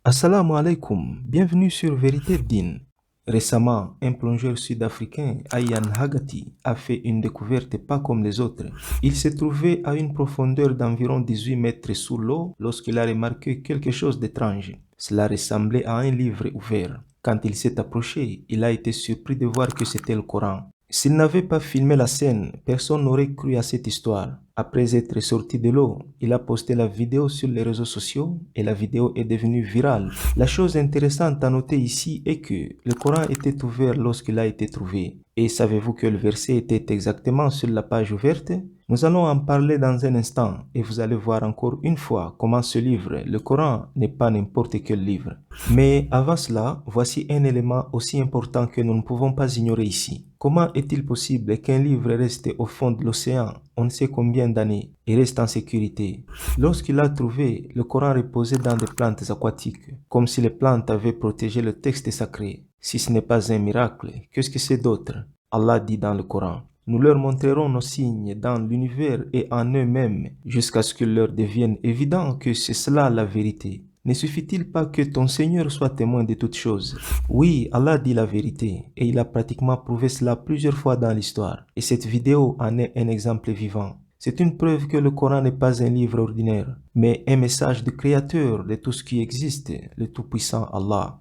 Assalamu alaikum, bienvenue sur Vérité Din. Récemment, un plongeur sud-africain, Ayaan Hagati, a fait une découverte pas comme les autres. Il s'est trouvé à une profondeur d'environ 18 mètres sous l'eau lorsqu'il a remarqué quelque chose d'étrange. Cela ressemblait à un livre ouvert. Quand il s'est approché, il a été surpris de voir que c'était le Coran. S'il n'avait pas filmé la scène, personne n'aurait cru à cette histoire. Après être sorti de l'eau, il a posté la vidéo sur les réseaux sociaux et la vidéo est devenue virale. La chose intéressante à noter ici est que le Coran était ouvert lorsqu'il a été trouvé. Et savez-vous que le verset était exactement sur la page ouverte? Nous allons en parler dans un instant et vous allez voir encore une fois comment ce livre, le Coran, n'est pas n'importe quel livre. Mais avant cela, voici un élément aussi important que nous ne pouvons pas ignorer ici. Comment est-il possible qu'un livre reste au fond de l'océan, on ne sait combien d'années, et reste en sécurité? Lorsqu'il l'a trouvé, le Coran reposait dans des plantes aquatiques, comme si les plantes avaient protégé le texte sacré. Si ce n'est pas un miracle, qu'est-ce que c'est d'autre? Allah dit dans le Coran: nous leur montrerons nos signes dans l'univers et en eux-mêmes, jusqu'à ce qu'il leur devienne évident que c'est cela la vérité. Ne suffit-il pas que ton Seigneur soit témoin de toutes choses? Oui, Allah dit la vérité et il a pratiquement prouvé cela plusieurs fois dans l'histoire. Et cette vidéo en est un exemple vivant. C'est une preuve que le Coran n'est pas un livre ordinaire, mais un message du Créateur de tout ce qui existe, le Tout-Puissant Allah.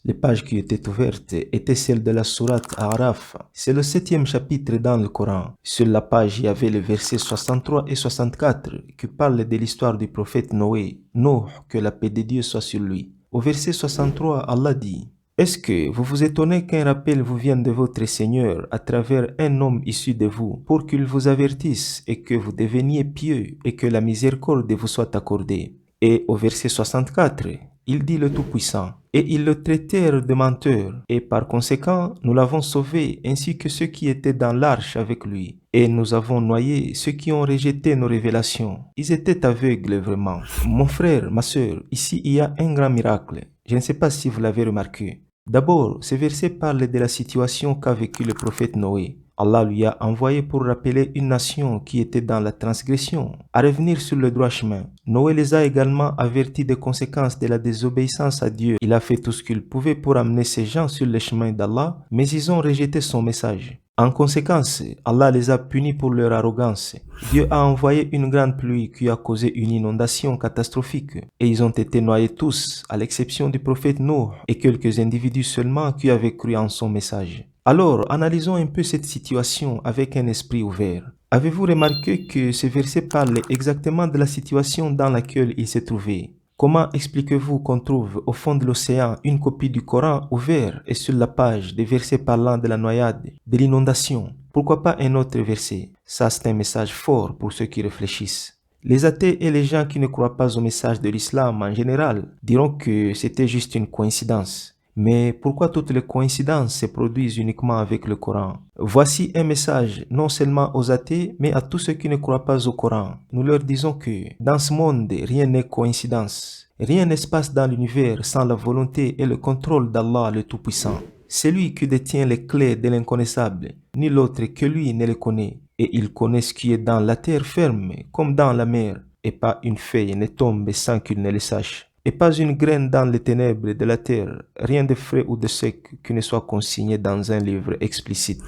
Les pages qui étaient ouvertes étaient celles de la sourate Araf. C'est le 7e chapitre dans le Coran. Sur la page, il y avait les versets 63 et 64 qui parlent de l'histoire du prophète Noé. Noé, que la paix de Dieu soit sur lui. Au verset 63, Allah dit: est-ce que vous vous étonnez qu'un rappel vous vienne de votre Seigneur à travers un homme issu de vous pour qu'il vous avertisse et que vous deveniez pieux et que la miséricorde vous soit accordée? Et au verset 64, il dit le Tout-Puissant: et ils le traitèrent de menteur, et par conséquent, nous l'avons sauvé, ainsi que ceux qui étaient dans l'arche avec lui. Et nous avons noyé ceux qui ont rejeté nos révélations. Ils étaient aveugles vraiment. Mon frère, ma sœur, ici il y a un grand miracle. Je ne sais pas si vous l'avez remarqué. D'abord, ce verset parle de la situation qu'a vécu le prophète Noé. Allah lui a envoyé pour rappeler une nation qui était dans la transgression à revenir sur le droit chemin. Noé les a également avertis des conséquences de la désobéissance à Dieu. Il a fait tout ce qu'il pouvait pour amener ces gens sur le chemin d'Allah, mais ils ont rejeté son message. En conséquence, Allah les a punis pour leur arrogance. Dieu a envoyé une grande pluie qui a causé une inondation catastrophique et ils ont été noyés tous, à l'exception du prophète Noé et quelques individus seulement qui avaient cru en son message. Alors, analysons un peu cette situation avec un esprit ouvert. Avez-vous remarqué que ce verset parle exactement de la situation dans laquelle il s'est trouvé? Comment expliquez-vous qu'on trouve au fond de l'océan une copie du Coran ouvert et sur la page des versets parlant de la noyade, de l'inondation? Pourquoi pas un autre verset? Ça, c'est un message fort pour ceux qui réfléchissent. Les athées et les gens qui ne croient pas au message de l'islam en général diront que c'était juste une coïncidence. Mais pourquoi toutes les coïncidences se produisent uniquement avec le Coran? Voici un message non seulement aux athées, mais à tous ceux qui ne croient pas au Coran. Nous leur disons que dans ce monde, rien n'est coïncidence. Rien ne se passe dans l'univers sans la volonté et le contrôle d'Allah le Tout-Puissant. C'est lui qui détient les clés de l'inconnaissable. Ni l'autre que lui ne les connaît. Et il connaît ce qui est dans la terre ferme comme dans la mer. Et pas une feuille ne tombe sans qu'il ne le sache. Et pas une graine dans les ténèbres de la terre, rien de frais ou de sec qui ne soit consigné dans un livre explicite.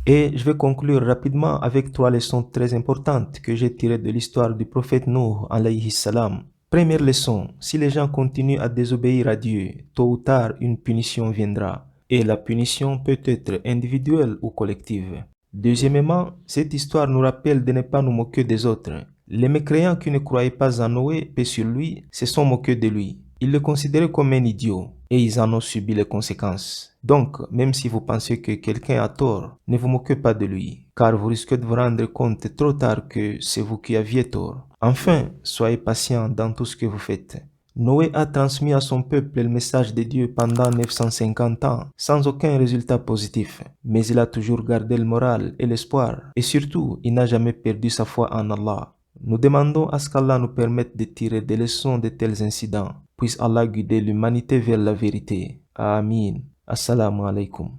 Et je vais conclure rapidement avec 3 leçons très importantes que j'ai tirées de l'histoire du prophète Nuh alayhi salam. Première leçon: si les gens continuent à désobéir à Dieu, tôt ou tard une punition viendra. Et la punition peut être individuelle ou collective. Deuxièmement, cette histoire nous rappelle de ne pas nous moquer des autres. Les mécréants qui ne croyaient pas en Noé, paix sur lui, se sont moqués de lui. Ils le considéraient comme un idiot et ils en ont subi les conséquences. Donc, même si vous pensez que quelqu'un a tort, ne vous moquez pas de lui, car vous risquez de vous rendre compte trop tard que c'est vous qui aviez tort. Enfin, soyez patient dans tout ce que vous faites. Noé a transmis à son peuple le message de Dieu pendant 950 ans, sans aucun résultat positif. Mais il a toujours gardé le moral et l'espoir. Et surtout, il n'a jamais perdu sa foi en Allah. Nous demandons à ce qu'Allah nous permette de tirer des leçons de tels incidents. Puisse Allah guider l'humanité vers la vérité. Amin. Assalamu alaikum.